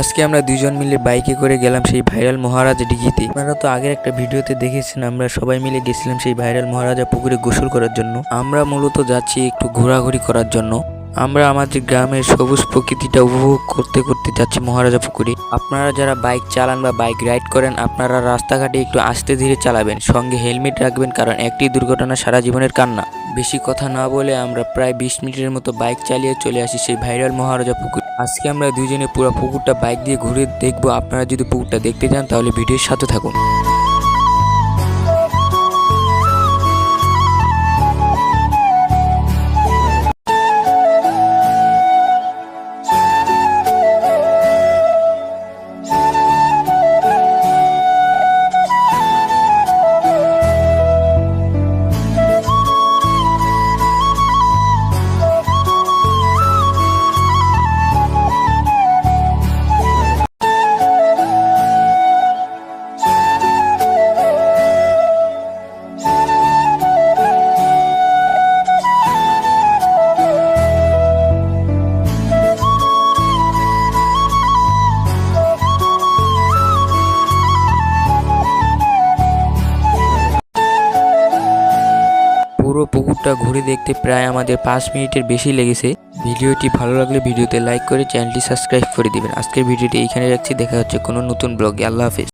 আজকে আমরা দুইজন মিলে বাইকে করে গেলাম সেই ভাইরাল মহারাজা দিঘিতে। আপনারা তো আগের একটা ভিডিওতে দেখেছেন আমরা সবাই মিলে গেছিলাম সেই ভাইরাল মহারাজা পুকুরে গোসল করার জন্য। আমরা মূলত যাচ্ছি একটু ঘোরাঘুরি করার জন্য। আমরা আমাদের গ্রামের সবুজ প্রকৃতিটা উপভোগ করতে করতে যাচ্ছি মহারাজা পুকুরে। আপনারা যারা বাইক চালান বা বাইক রাইড করেন আপনারা রাস্তাঘাটে একটু আস্তে ধীরে চালাবেন, সঙ্গে হেলমেট রাখবেন, কারণ একটি দুর্ঘটনা সারা জীবনের কান্না। বেশি কথা না বলে আমরা প্রায় 20 মিনিটের মতো বাইক চালিয়ে চলে আসি সেই ভাইরাল মহারাজা পুকুর। আজকে আমরা দুইজনে পুরো পুকুরটা বাইক দিয়ে ঘুরে দেখবো। আপনারা যদি পুকুরটা দেখতে চান তাহলে ভিডিওর সাথে থাকুন। পুরো পুকুরটা ঘুরে দেখতে প্রায় আমাদের 5 মিনিটের বেশি লেগেছে। ভিডিওটি ভালো লাগলে ভিডিওতে লাইক করে চ্যানেলটি সাবস্ক্রাইব করে দিবেন। আজকের ভিডিওটি এইখানে রাখছি, দেখা হচ্ছে কোনো নতুন ব্লগে। আল্লাহ হাফেজ।